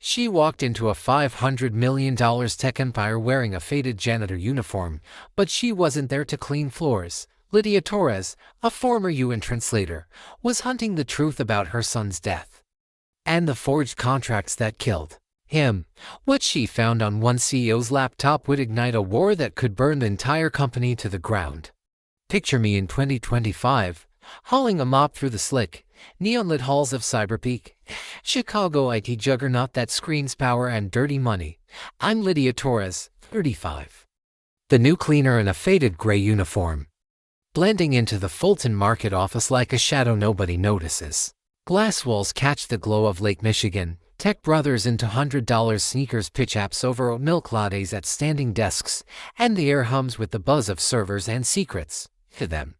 She walked into a $500 million tech empire wearing a faded janitor uniform, but she wasn't there to clean floors. Lydia Torres, a former UN translator, was hunting the truth about her son's death and the forged contracts that killed him. What she found on one CEO's laptop would ignite a war that could burn the entire company to the ground. Picture me in 2025, hauling a mop through the slick, neon-lit halls of CyberPeak, Chicago IT juggernaut that screams power and dirty money. I'm Lydia Torres, 35. The new cleaner in a faded gray uniform, blending into the Fulton Market office like a shadow nobody notices. Glass walls catch the glow of Lake Michigan. Tech brothers into $100 sneakers pitch apps over oat milk lattes at standing desks, and the air hums with the buzz of servers and secrets. To them,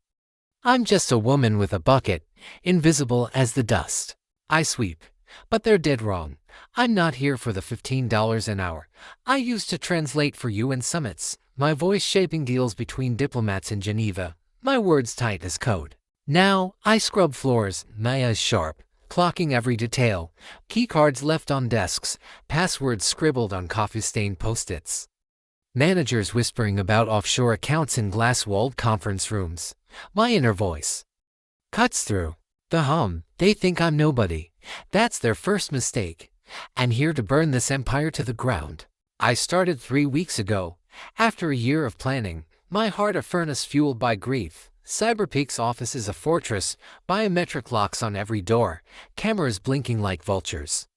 I'm just a woman with a bucket, invisible as the dust I sweep. But they're dead wrong. I'm not here for the $15 an hour I used to translate for UN summits, my voice shaping deals between diplomats in Geneva, my words tight as code. Now, I scrub floors, my eyes sharp, clocking every detail, keycards left on desks, passwords scribbled on coffee-stained post-its. Managers whispering about offshore accounts in glass-walled conference rooms. My inner voice cuts through the hum. They think I'm nobody. That's their first mistake. I'm here to burn this empire to the ground. I started 3 weeks ago. After a year of planning, my heart a furnace fueled by grief. CyberPeak's office is a fortress, biometric locks on every door, cameras blinking like vultures.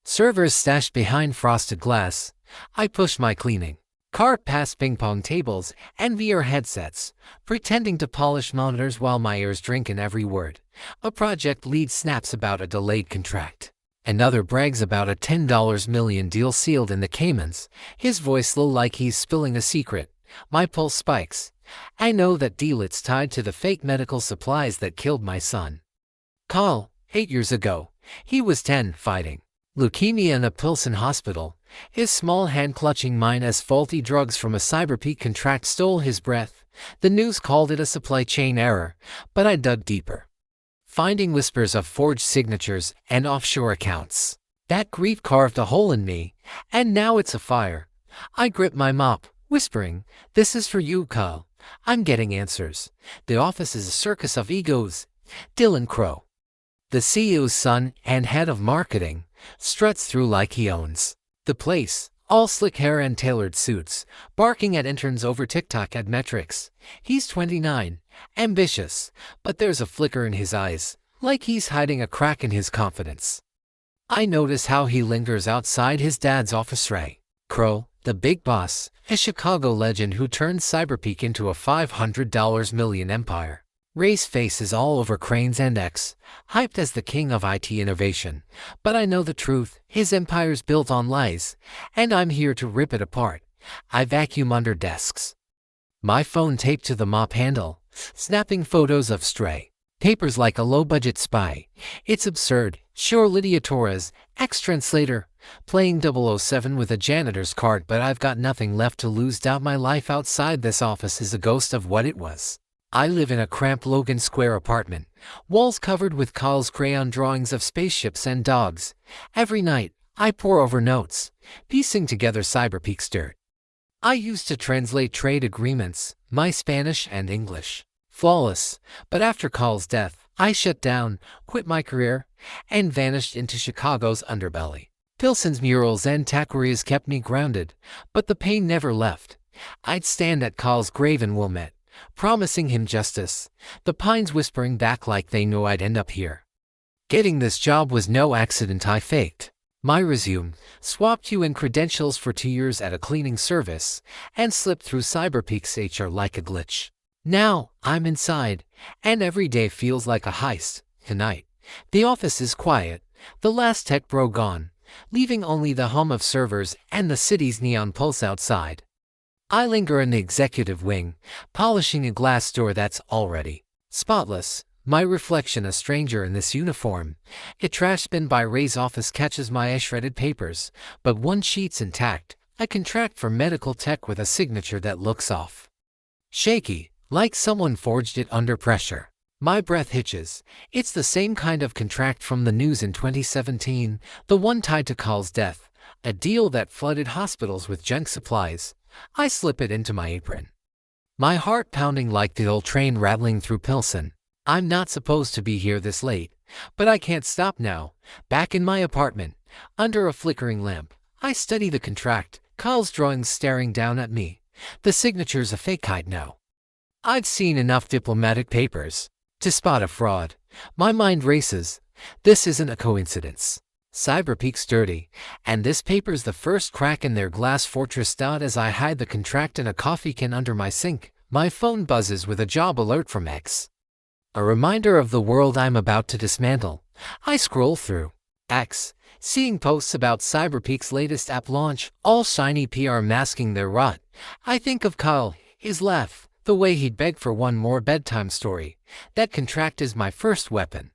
Servers stashed behind frosted glass. I push my cleaning cart past ping-pong tables and VR headsets, pretending to polish monitors while my ears drink in every word. A project lead snaps about a delayed contract. Another brags about a $10 million deal sealed in the Caymans, his voice low like he's spilling a secret. My pulse spikes. I know that deal it's tied to the fake medical supplies that killed my son. Call, 8 years ago. He was 10, fighting leukemia in a Pilsen hospital, his small hand clutching mine as faulty drugs from a CyberPeak contract stole his breath. The news called it a supply chain error, but I dug deeper, finding whispers of forged signatures and offshore accounts. That grief carved a hole in me, and now it's a fire. I grip my mop, whispering, "This is for you, Kyle. I'm getting answers." The office is a circus of egos. Dylan Crow, the CEO's son and head of marketing, struts through like he owns the place, all slick hair and tailored suits, barking at interns over TikTok ad metrics. He's 29, ambitious, but there's a flicker in his eyes, like he's hiding a crack in his confidence. I notice how he lingers outside his dad's office. Ray Crow, the big boss, a Chicago legend who turned CyberPeak into a $500 million empire. Ray's face is all over cranes and X, hyped as the king of IT innovation. But I know the truth, his empire's built on lies, and I'm here to rip it apart. I vacuum under desks, my phone taped to the mop handle, snapping photos of stray papers like a low-budget spy. It's absurd. Sure, Lydia Torres, ex-translator, playing 007 with a janitor's card, but I've got nothing left to lose. Doubt my life outside this office is a ghost of what it was. I live in a cramped Logan Square apartment, walls covered with Kyle's crayon drawings of spaceships and dogs. Every night, I pore over notes, piecing together CyberPeak's dirt. I used to translate trade agreements, my Spanish and English flawless, but after Kyle's death, I shut down, quit my career, and vanished into Chicago's underbelly. Pilsen's murals and taquerias kept me grounded, but the pain never left. I'd stand at Kyle's grave in Wilmette, promising him justice, the pines whispering back like they knew I'd end up here. Getting this job was no accident. I faked my resume, swapped UN credentials for 2 years at a cleaning service, and slipped through CyberPeak's HR like a glitch. Now, I'm inside, and every day feels like a heist. Tonight, the office is quiet, the last tech bro gone, leaving only the hum of servers and the city's neon pulse outside. I linger in the executive wing, polishing a glass door that's already spotless. My reflection, a stranger in this uniform. A trash bin by Ray's office catches my shredded papers, but one sheet's intact. A contract for medical tech with a signature that looks off shaky, like someone forged it under pressure. My breath hitches. It's the same kind of contract from the news in 2017, the one tied to Kyle's death, A deal that flooded hospitals with junk supplies. I slip it into my apron. My heart pounding like the old train rattling through Pilsen. I'm not supposed to be here this late, but I can't stop now. Back in my apartment, under a flickering lamp, I study the contract, Kyle's drawings staring down at me. The signature's a fake hide now. I've seen enough diplomatic papers to spot a fraud. My mind races. This isn't a coincidence. CyberPeak's dirty, and this paper's the first crack in their glass fortress. As I hide the contract in a coffee can under my sink, my phone buzzes with a job alert from X. A reminder of the world I'm about to dismantle. I scroll through X, seeing posts about CyberPeak's latest app launch, all shiny PR masking their rot. I think of Kyle, his laugh, the way he'd beg for one more bedtime story. That contract is my first weapon.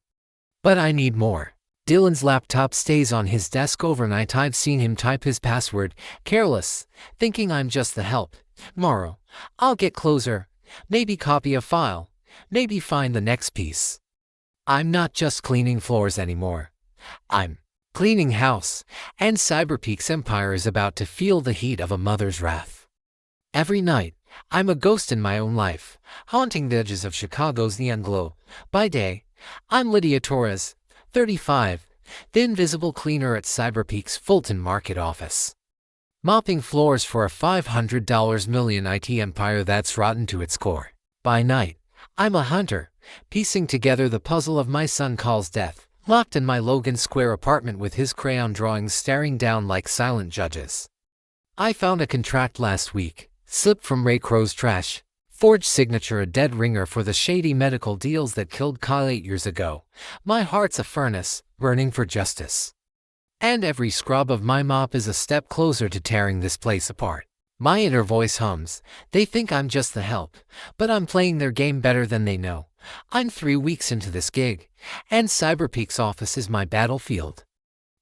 But I need more. Dylan's laptop stays on his desk overnight. I've seen him type his password, careless, thinking I'm just the help. Tomorrow, I'll get closer, maybe copy a file, maybe find the next piece. I'm not just cleaning floors anymore. I'm cleaning house, and CyberPeak's empire is about to feel the heat of a mother's wrath. Every night, I'm a ghost in my own life, haunting the edges of Chicago's neon glow. By day, I'm Lydia Torres, 35, the invisible cleaner at CyberPeak's Fulton Market office. Mopping floors for a $500 million IT empire that's rotten to its core. By night, I'm a hunter, piecing together the puzzle of my son Kyle's death, locked in my Logan Square apartment with his crayon drawings staring down like silent judges. I found a contract last week, slipped from Ray Crow's trash. Forged signature, a dead ringer for the shady medical deals that killed Kyle 8 years ago. My heart's a furnace, burning for justice. And every scrub of my mop is a step closer to tearing this place apart. My inner voice hums. They think I'm just the help, but I'm playing their game better than they know. I'm 3 weeks into this gig, and CyberPeak's office is my battlefield.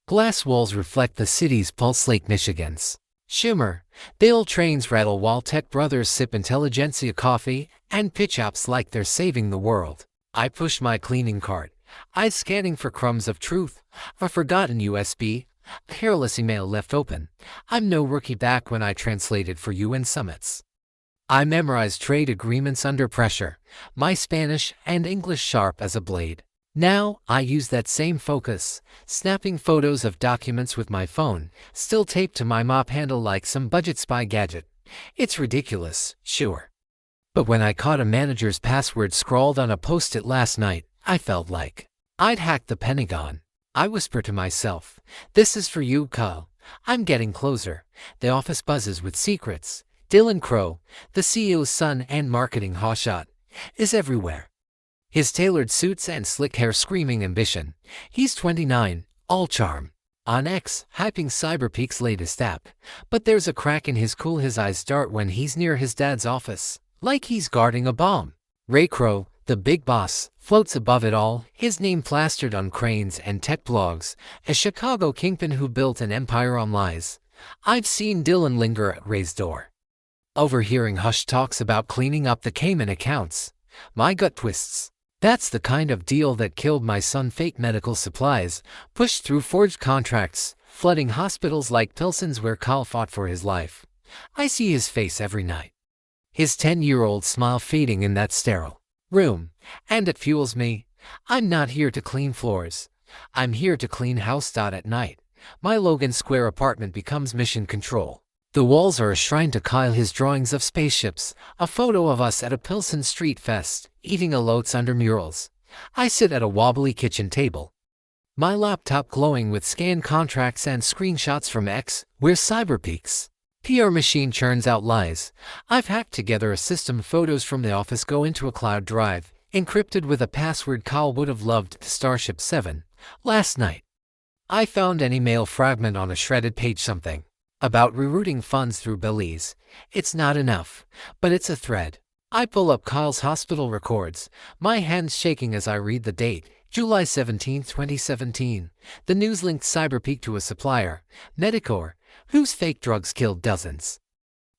Glass walls reflect the city's pulse, Lake Michigan's shimmer. The old trains rattle while tech brothers sip intelligentsia coffee and pitch ups like they're saving the world. I push my cleaning cart, eyes scanning for crumbs of truth, a forgotten USB, a careless email left open. I'm no rookie back when I translated for UN summits. I memorized trade agreements under pressure, my Spanish and English sharp as a blade. Now, I use that same focus, snapping photos of documents with my phone, still taped to my mop handle like some budget spy gadget. It's ridiculous, sure. But when I caught a manager's password scrawled on a post-it last night, I felt like I'd hacked the Pentagon. I whisper to myself, "This is for you, Kyle." I'm getting closer. The office buzzes with secrets. Dylan Crow, the CEO's son and marketing hotshot, is everywhere. His tailored suits and slick hair screaming ambition. He's 29, all charm. On X, hyping CyberPeak's latest app. But there's a crack in his cool. His eyes dart when he's near his dad's office, like he's guarding a bomb. Ray Crow, the big boss, floats above it all, his name plastered on cranes and tech blogs, a Chicago kingpin who built an empire on lies. I've seen Dylan linger at Ray's door, overhearing hushed talks about cleaning up the Cayman accounts. My gut twists. That's the kind of deal that killed my son. Fake medical supplies, pushed through forged contracts, flooding hospitals like Pilsen's where Kyle fought for his life. I see his face every night, his 10-year-old smile fading in that sterile room, and it fuels me. I'm not here to clean floors. I'm here to clean house. At night, my Logan Square apartment becomes mission control. The walls are a shrine to Kyle, his drawings of spaceships, a photo of us at a Pilsen Street fest, eating alotes under murals. I sit at a wobbly kitchen table, my laptop glowing with scanned contracts and screenshots from X, where CyberPeak's PR machine churns out lies. I've hacked together a system. Photos from the office go into a cloud drive, encrypted with a password Kyle would have loved. Starship 7. Last night, I found an email fragment on a shredded page, something about rerouting funds through Belize. It's not enough, but it's a thread. I pull up Kyle's hospital records, my hands shaking as I read the date, July 17, 2017. The news linked CyberPeak to a supplier, Medicor, whose fake drugs killed dozens.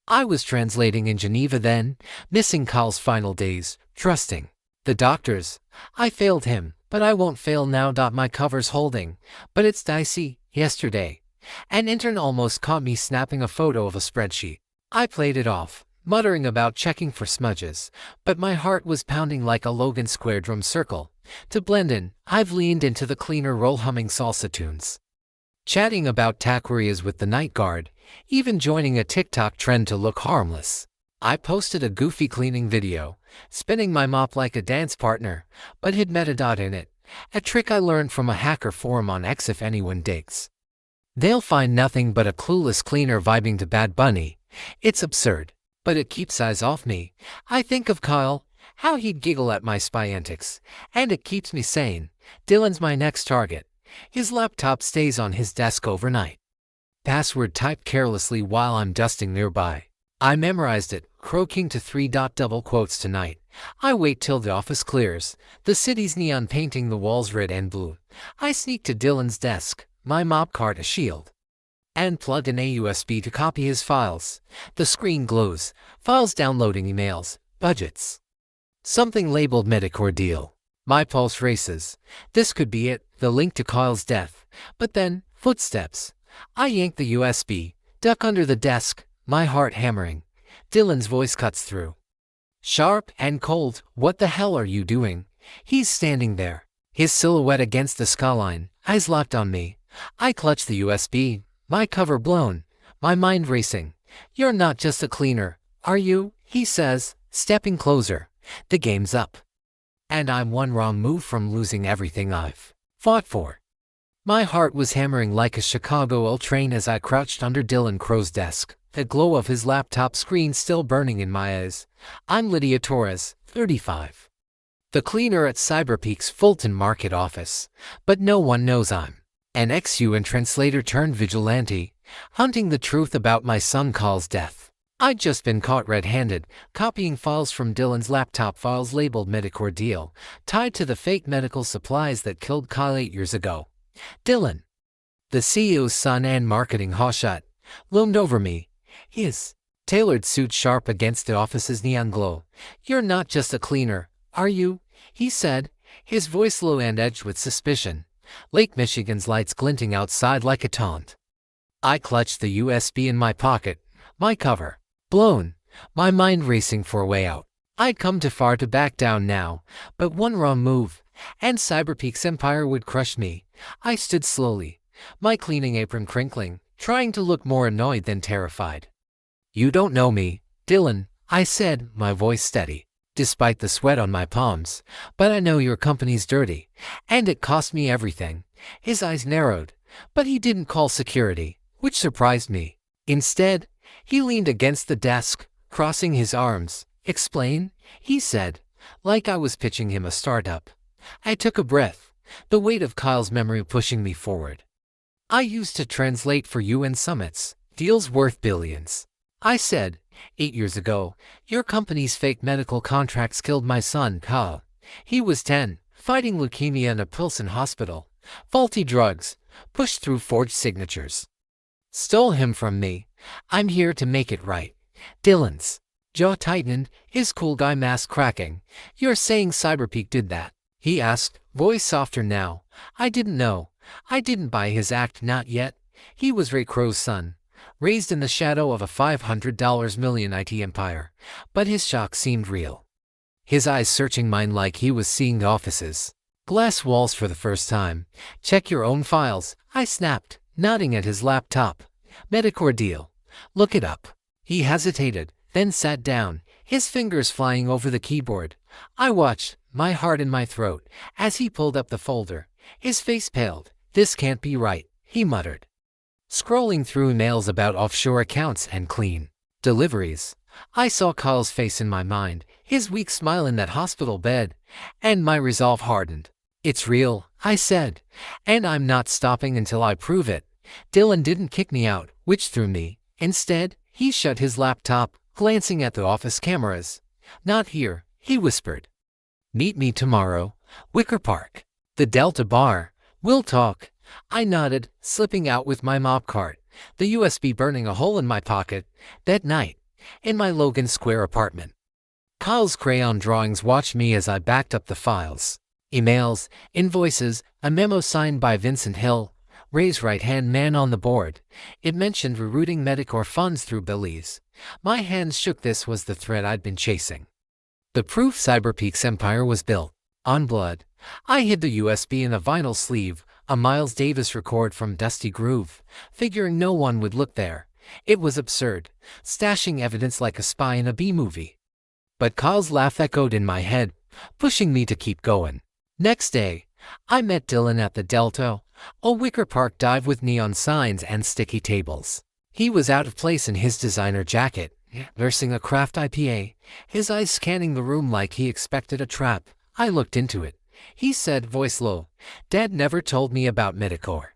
I was translating in Geneva then, missing Kyle's final days, trusting the doctors. I failed him, but I won't fail now. My cover's holding, but it's dicey. Yesterday, An intern almost caught me snapping a photo of a spreadsheet. I played it off, muttering about checking for smudges, but my heart was pounding like a Logan Square drum circle. To blend in, I've leaned into the cleaner role humming salsa tunes, chatting about taquerias with the night guard, even joining a TikTok trend to look harmless. I posted a goofy cleaning video, spinning my mop like a dance partner, but hid metadata in it, a trick I learned from a hacker forum on X if anyone digs. They'll find nothing but a clueless cleaner vibing to Bad Bunny. It's absurd, but it keeps eyes off me. I think of Kyle, how he'd giggle at my spy antics, and it keeps me sane. Dylan's my next target. His laptop stays on his desk overnight. Password typed carelessly while I'm dusting nearby. I memorized it, croaking to double quotes tonight. I wait till the office clears, the city's neon painting the walls red and blue. I sneak to Dylan's desk, my mop cart a shield, and plug in a USB to copy his files. The screen glows, files downloading emails, budgets. Something labeled medic ordeal. My pulse races. This could be it, the link to Kyle's death. But then, footsteps. I yank the USB, duck under the desk, my heart hammering. Dylan's voice cuts through. Sharp and cold, what the hell are you doing? He's standing there, his silhouette against the skyline, eyes locked on me. I clutch the USB, my cover blown, my mind racing. You're not just a cleaner, are you? He says, stepping closer. The game's up. And I'm one wrong move from losing everything I've fought for. My heart was hammering like a Chicago L train as I crouched under Dylan Crow's desk, the glow of his laptop screen still burning in my eyes. I'm Lydia Torres, 35. The cleaner at CyberPeak's Fulton Market office. But no one knows I'm an ex-UN translator turned vigilante, hunting the truth about my son Kyle's death. I'd just been caught red-handed, copying files from Dylan's laptop, files labeled medic ordeal, tied to the fake medical supplies that killed Kyle 8 years ago. Dylan, the CEO's son and marketing hotshot, loomed over me, his tailored suit sharp against the office's neon glow. You're not just a cleaner, are you? He said, his voice low and edged with suspicion. Lake Michigan's lights glinting outside like a taunt. I clutched the USB in my pocket, my cover blown, my mind racing for a way out. I'd come too far to back down now, but one wrong move, and CyberPeak's empire would crush me. I stood slowly, my cleaning apron crinkling, trying to look more annoyed than terrified. You don't know me, Dylan, I said, my voice steady, despite the sweat on my palms, but I know your company's dirty, and it cost me everything. His eyes narrowed, but he didn't call security, which surprised me. Instead, he leaned against the desk, crossing his arms. Explain, he said, like I was pitching him a startup. I took a breath, the weight of Kyle's memory pushing me forward. I used to translate for UN summits, deals worth billions. I said, 8 years ago, your company's fake medical contracts killed my son, Kyle. He was 10, fighting leukemia in a Pilsen hospital. Faulty drugs, pushed through forged signatures. Stole him from me. I'm here to make it right. Dylan's jaw tightened, his cool guy mask cracking. You're saying CyberPeak did that? He asked, voice softer now. I didn't know. I didn't buy his act, not yet. He was Ray Crow's son, raised in the shadow of a $500 million IT empire. But his shock seemed real. His eyes searching mine like he was seeing the office's glass walls for the first time. Check your own files, I snapped, nodding at his laptop. Medic ordeal. Look it up. He hesitated, then sat down, his fingers flying over the keyboard. I watched, my heart in my throat, as he pulled up the folder. His face paled. This can't be right, he muttered, scrolling through emails about offshore accounts and clean deliveries. I saw Kyle's face in my mind, his weak smile in that hospital bed, and my resolve hardened. It's real, I said, and I'm not stopping until I prove it. Dylan didn't kick me out, which threw me. Instead, he shut his laptop, glancing at the office cameras. Not here, he whispered. Meet me tomorrow, Wicker Park, the Delta Bar. We'll talk. I nodded, slipping out with my mop cart, the USB burning a hole in my pocket. That night, in my Logan Square apartment, Kyle's crayon drawings watched me as I backed up the files. Emails, invoices, a memo signed by Vincent Hill, Ray's right-hand man on the board. It mentioned rerouting Medicare funds through Belize. My hands shook. This was the thread I'd been chasing. The proof CyberPeak's empire was built on blood. I hid the USB in a vinyl sleeve, a Miles Davis record from Dusty Groove, figuring no one would look there. It was absurd, stashing evidence like a spy in a B-movie. But Kyle's laugh echoed in my head, pushing me to keep going. Next day, I met Dylan at the Delta, a Wicker Park dive with neon signs and sticky tables. He was out of place in his designer jacket, nursing a craft IPA, his eyes scanning the room like he expected a trap. I looked into it. He said, voice low, "Dad never told me about Medicare.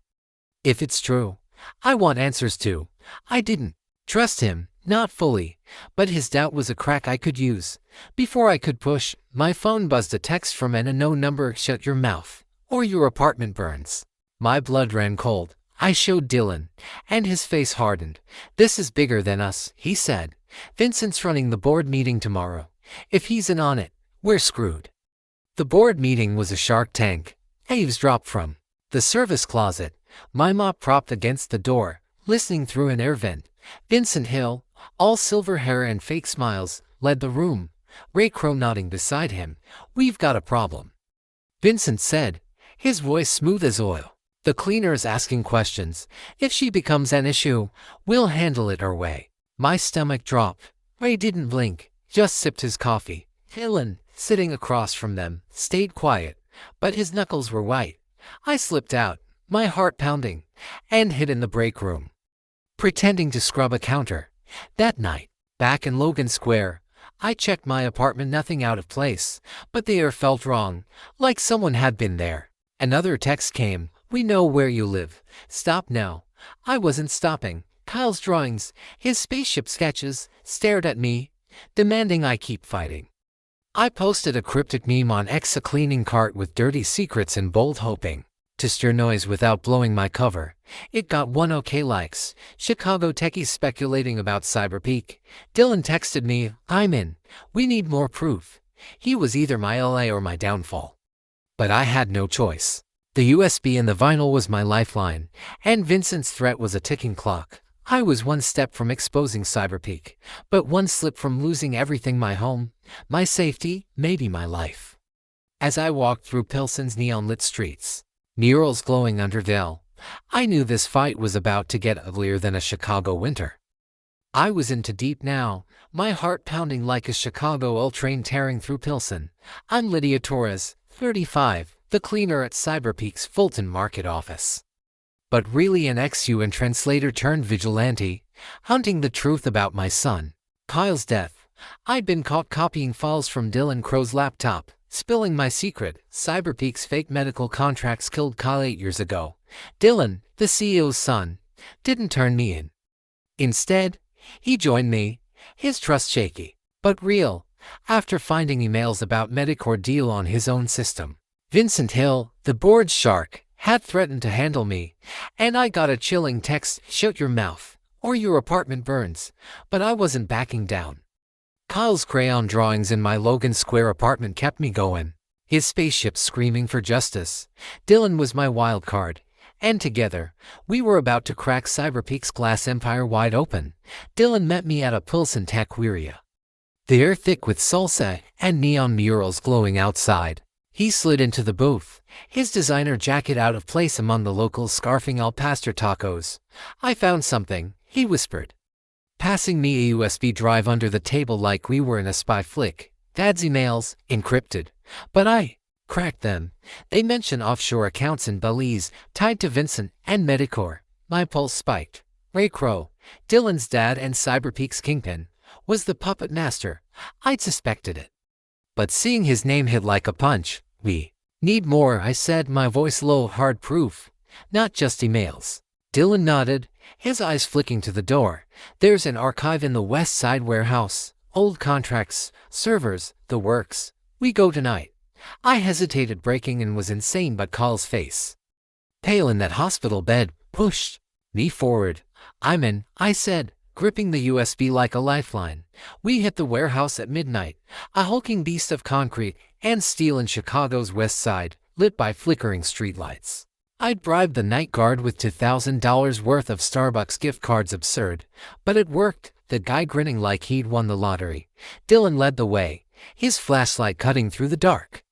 If it's true, I want answers too." I didn't trust him, not fully, but his doubt was a crack I could use. Before I could push, my phone buzzed a text from an unknown number. "Shut your mouth, or your apartment burns." My blood ran cold. I showed Dylan, and his face hardened. "This is bigger than us," he said. "Vincent's running the board meeting tomorrow. If he's in on it, we're screwed." The board meeting was a Shark Tank. Eavesdropped from the service closet, my mop propped against the door, listening through an air vent. Vincent Hill, all silver hair and fake smiles, led the room, Ray Crow nodding beside him. "We've got a problem," Vincent said, his voice smooth as oil. "The cleaner is asking questions. If she becomes an issue, we'll handle it our way." My stomach dropped. Ray didn't blink, just sipped his coffee. Dylan, sitting across from them, stayed quiet, but his knuckles were white. I slipped out, my heart pounding, and hid in the break room, pretending to scrub a counter. That night, back in Logan Square, I checked my apartment. Nothing out of place, but the air felt wrong, like someone had been there. Another text came, "We know where you live. Stop now." I wasn't stopping. Kyle's drawings, his spaceship sketches, stared at me, demanding I keep fighting. I posted a cryptic meme on X, a cleaning cart with dirty secrets in bold, hoping to stir noise without blowing my cover. It got 1 OK likes. Chicago techies speculating about CyberPeak. Dylan texted me, "I'm in. We need more proof." He was either my LA or my downfall. But I had no choice. The USB and the vinyl was my lifeline, and Vincent's threat was a ticking clock. I was one step from exposing CyberPeak, but one slip from losing everything: my home, my safety, maybe my life. As I walked through Pilsen's neon-lit streets, murals glowing under veil, I knew this fight was about to get uglier than a Chicago winter. I was into deep now, my heart pounding like a Chicago L train tearing through Pilsen. I'm Lydia Torres, 35, the cleaner at CyberPeak's Fulton Market office. But really an ex-UN translator turned vigilante, hunting the truth about my son, Kyle's death. I'd been caught copying files from Dylan Crow's laptop, spilling my secret. CyberPeak's fake medical contracts killed Kyle 8 years ago. Dylan, the CEO's son, didn't turn me in. Instead, he joined me, his trust shaky, but real, after finding emails about Medicare deal on his own system. Vincent Hill, the board's shark, had threatened to handle me, and I got a chilling text, "Shut your mouth, or your apartment burns." But I wasn't backing down. Kyle's crayon drawings in my Logan Square apartment kept me going, his spaceship screaming for justice. Dylan was my wild card, and together, we were about to crack CyberPeak's glass empire wide open. Dylan met me at a Pilsen taqueria, the air thick with salsa and neon murals glowing outside. He slid into the booth, his designer jacket out of place among the locals scarfing al pastor tacos. "I found something," he whispered, passing me a USB drive under the table like we were in a spy flick. "Dad's emails, encrypted." But I cracked them. They mention offshore accounts in Belize tied to Vincent and Medicare. My pulse spiked. Ray Crow, Dylan's dad and CyberPeak's kingpin, was the puppet master. I'd suspected it, but seeing his name hit like a punch. "We need more," I said, my voice low. "Hard proof, not just emails." Dylan nodded, his eyes flicking to the door. "There's an archive in the West Side warehouse. Old contracts, servers, the works. We go tonight." I hesitated, breaking in was insane, but Kyle's face, pale in that hospital bed, pushed me forward. "I'm in," I said, gripping the USB like a lifeline. We hit the warehouse at midnight, a hulking beast of concrete and steel in Chicago's West Side, lit by flickering streetlights. I'd bribed the night guard with $2,000 worth of Starbucks gift cards. Absurd, but it worked, the guy grinning like he'd won the lottery. Dylan led the way, his flashlight cutting through the dark.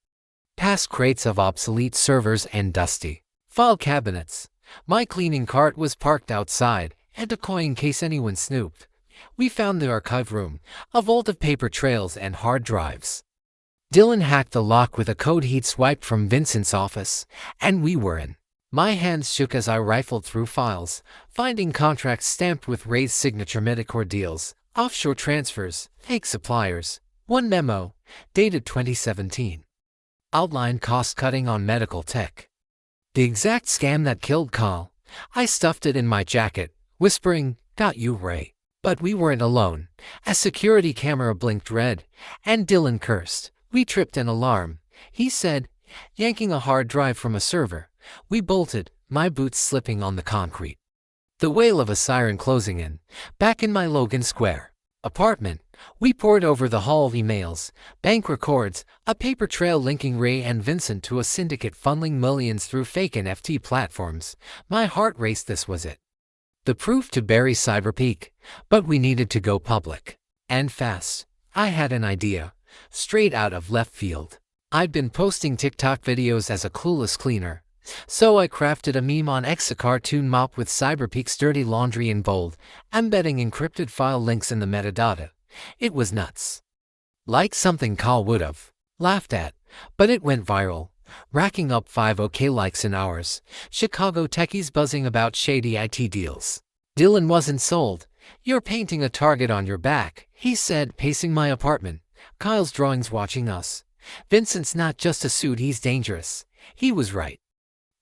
Past crates of obsolete servers and dusty file cabinets. My cleaning cart was parked outside, a decoy in case anyone snooped. We found the archive room, a vault of paper trails and hard drives. Dylan hacked the lock with a code he'd swiped from Vincent's office, and we were in. My hands shook as I rifled through files, finding contracts stamped with Ray's signature Medicare deals, offshore transfers, fake suppliers. One memo, dated 2017. Outlined cost-cutting on medical tech. The exact scam that killed Carl. I stuffed it in my jacket, whispering, "Got you, Ray." But we weren't alone. A security camera blinked red, and Dylan cursed. We tripped an alarm, he said, yanking a hard drive from a server. We bolted, my boots slipping on the concrete. The wail of a siren closing in. Back in my Logan Square apartment, we pored over the haul of emails, bank records, a paper trail linking Ray and Vincent to a syndicate funneling millions through fake NFT platforms. My heart raced. This was it. The proof to bury CyberPeak, but we needed to go public. And fast. I had an idea, straight out of left field. I'd been posting TikTok videos as a clueless cleaner, so I crafted a meme on X, a cartoon mop with CyberPeak's dirty laundry in bold, embedding encrypted file links in the metadata. It was nuts. Like something Carl would've laughed at, but it went viral, racking up 5,000 likes in hours. Chicago techies buzzing about shady IT deals. Dylan wasn't sold. "You're painting a target on your back," he said, pacing my apartment. "Kyle's drawings watching us. Vincent's not just a suit, he's dangerous." He was right.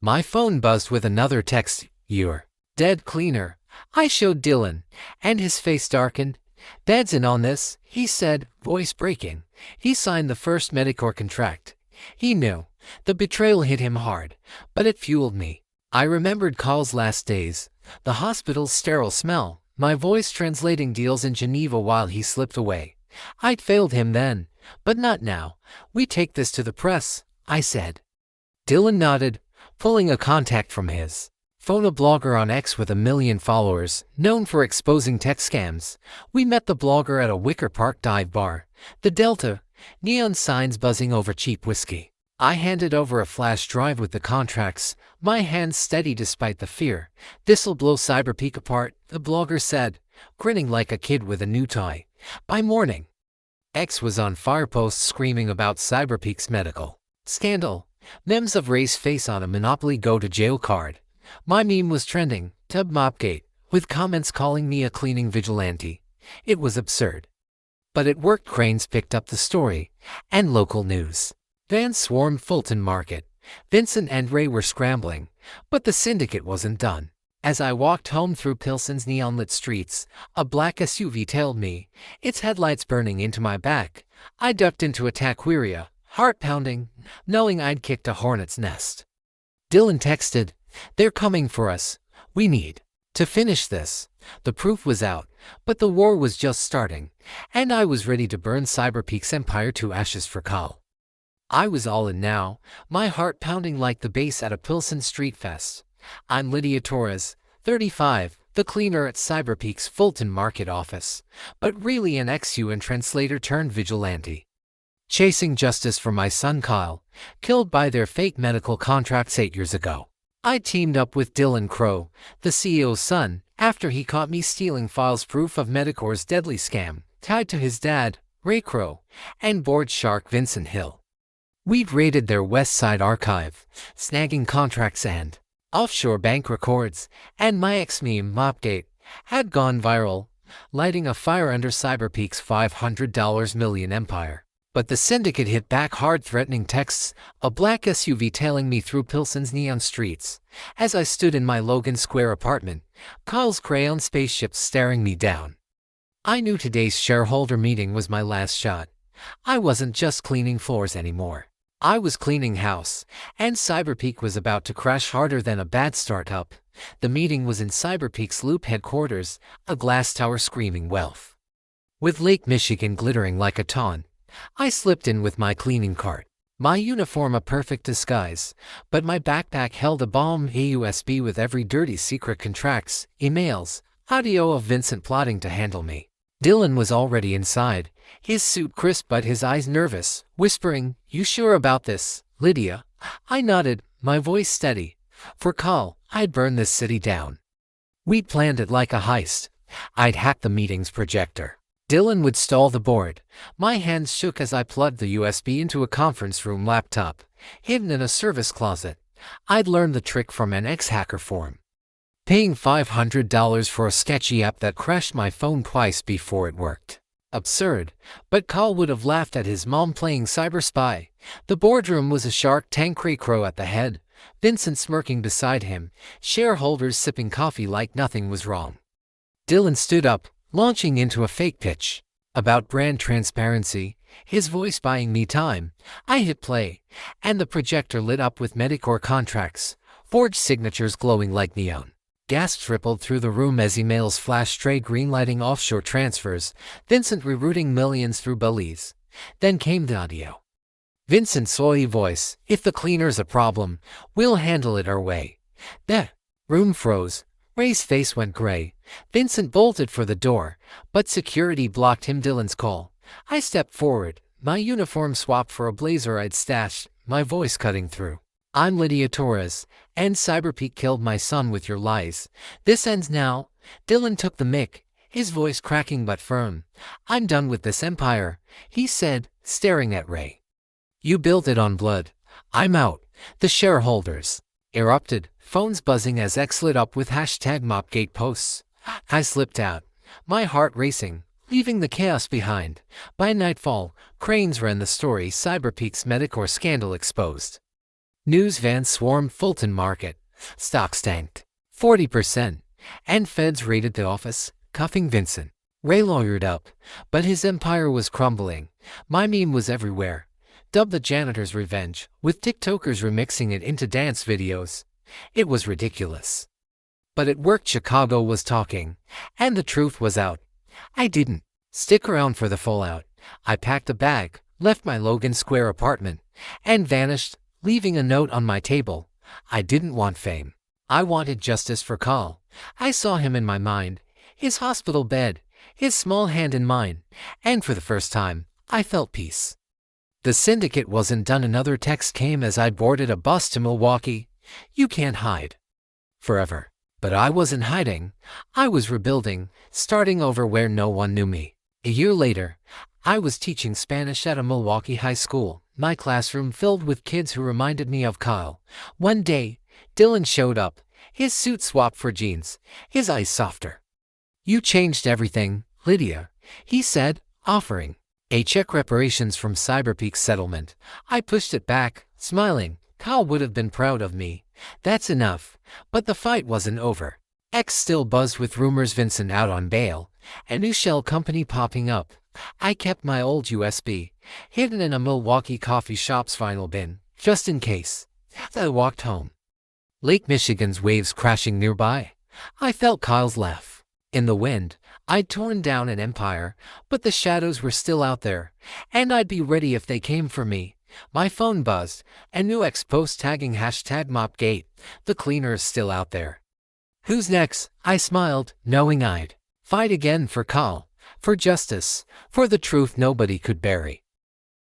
My phone buzzed with another text. "You're dead, cleaner." I showed Dylan, and his face darkened. "Dad's in on this," he said, voice breaking. He signed the first Medicare contract. He knew. The betrayal hit him hard, but it fueled me. I remembered Carl's last days, the hospital's sterile smell, my voice translating deals in Geneva while he slipped away. I'd failed him then, but not now. "We take this to the press," I said. Dylan nodded, pulling a contact from his phone, a blogger on X with 1 million followers, known for exposing tech scams. We met the blogger at a Wicker Park dive bar, the Delta, neon signs buzzing over cheap whiskey. I handed over a flash drive with the contracts, my hands steady despite the fear. "This'll blow CyberPeak apart," the blogger said, grinning like a kid with a new toy. By morning, X was on fire, posts screaming about CyberPeak's medical scandal, memes of Ray's face on a Monopoly go-to-jail card. My meme was trending, Tub Mopgate, with comments calling me a cleaning vigilante. It was absurd. But it worked. Cranes picked up the story, and local news vans swarmed Fulton Market. Vincent and Ray were scrambling, but the syndicate wasn't done. As I walked home through Pilsen's neon-lit streets, a black SUV tailed me, its headlights burning into my back. I ducked into a taqueria, heart pounding, knowing I'd kicked a hornet's nest. Dylan texted, "They're coming for us. We need to finish this." The proof was out, but the war was just starting, and I was ready to burn CyberPeak's empire to ashes for Carl. I was all in now, my heart pounding like the bass at a Pilsen street fest. I'm Lydia Torres, 35, the cleaner at CyberPeak's Fulton Market office, but really an ex-UN translator turned vigilante. Chasing justice for my son Kyle, killed by their fake medical contracts 8 years ago. I teamed up with Dylan Crow, the CEO's son, after he caught me stealing files, proof of Medicare's deadly scam, tied to his dad, Ray Crow, and board shark Vincent Hill. We'd raided their West Side archive, snagging contracts and offshore bank records, and my ex-meme, Mopgate, had gone viral, lighting a fire under CyberPeak's $500 million empire. But the syndicate hit back hard, threatening texts, a black SUV tailing me through Pilsen's neon streets. As I stood in my Logan Square apartment, Kyle's crayon spaceship staring me down. I knew today's shareholder meeting was my last shot. I wasn't just cleaning floors anymore. I was cleaning house, and CyberPeak was about to crash harder than a bad startup. The meeting was in CyberPeak's Loop headquarters, a glass tower screaming wealth, with Lake Michigan glittering like a taunt. I slipped in with my cleaning cart, My uniform a perfect disguise, but my backpack held a bomb, a USB with every dirty secret contracts, emails, audio of Vincent plotting to handle me. Dylan was already inside, his suit crisp but his eyes nervous, whispering, "You sure about this, Lydia?" I nodded, my voice steady. For Carl, I'd burn this city down. We'd planned it like a heist. I'd hack the meeting's projector. Dylan would stall the board. My hands shook as I plugged the USB into a conference room laptop, hidden in a service closet. I'd learned the trick from an ex-hacker forum. Paying $500 for a sketchy app that crashed my phone twice before it worked. Absurd, but Carl would have laughed at his mom playing cyber spy. The boardroom was a Shark Tank crow at the head, Vincent smirking beside him, shareholders sipping coffee like nothing was wrong. Dylan stood up, launching into a fake pitch about brand transparency, his voice buying me time. I hit play, and the projector lit up with Medicare contracts, forged signatures glowing like neon. Gasps rippled through the room as emails flashed straight greenlighting offshore transfers, Vincent rerouting millions through Belize. Then came the audio. Vincent's soy voice, "If the cleaner's a problem, we'll handle it our way." The room froze. Ray's face went gray. Vincent bolted for the door, but security blocked him. Dylan's call. I stepped forward, my uniform swapped for a blazer I'd stashed, my voice cutting through. "I'm Lydia Torres, and CyberPeak killed my son with your lies. This ends now." Dylan took the mic, his voice cracking but firm. "I'm done with this empire," he said, staring at Ray. "You built it on blood. I'm out." The shareholders erupted, phones buzzing as X lit up with #mopgate posts. I slipped out, my heart racing, leaving the chaos behind. By nightfall, cranes ran the story, CyberPeak's Medicare scandal exposed. News vans swarmed Fulton Market, stocks tanked 40%, and feds raided the office, cuffing Vincent. Ray lawyered up, but his empire was crumbling. My meme was everywhere, dubbed the janitor's revenge, with TikTokers remixing it into dance videos. It was ridiculous. But it worked. Chicago was talking, and the truth was out. I didn't stick around for the fallout. I packed a bag, left my Logan Square apartment, and vanished, leaving a note on my table. I didn't want fame. I wanted justice for Carl. I saw him in my mind, his hospital bed, his small hand in mine, and for the first time, I felt peace. The syndicate wasn't done. Another text came as I boarded a bus to Milwaukee. "You can't hide forever." But I wasn't hiding. I was rebuilding, starting over where no one knew me. A year later, I was teaching Spanish at a Milwaukee high school, my classroom filled with kids who reminded me of Kyle. One day, Dylan showed up, his suit swapped for jeans, his eyes softer. "You changed everything, Lydia," he said, offering a check reparations from CyberPeak's settlement. I pushed it back, smiling. Kyle would have been proud of me. That's enough. But the fight wasn't over. X still buzzed with rumors, Vincent out on bail, a new shell company popping up. I kept my old USB hidden in a Milwaukee coffee shop's vinyl bin, just in case. I walked home. Lake Michigan's waves crashing nearby. I felt Kyle's laugh. In the wind, I'd torn down an empire, but the shadows were still out there, and I'd be ready if they came for me. My phone buzzed, a new X post tagging #mopgate. The cleaner is still out there. "Who's next?" I smiled, knowing I'd fight again for Kyle, for justice, for the truth nobody could bury.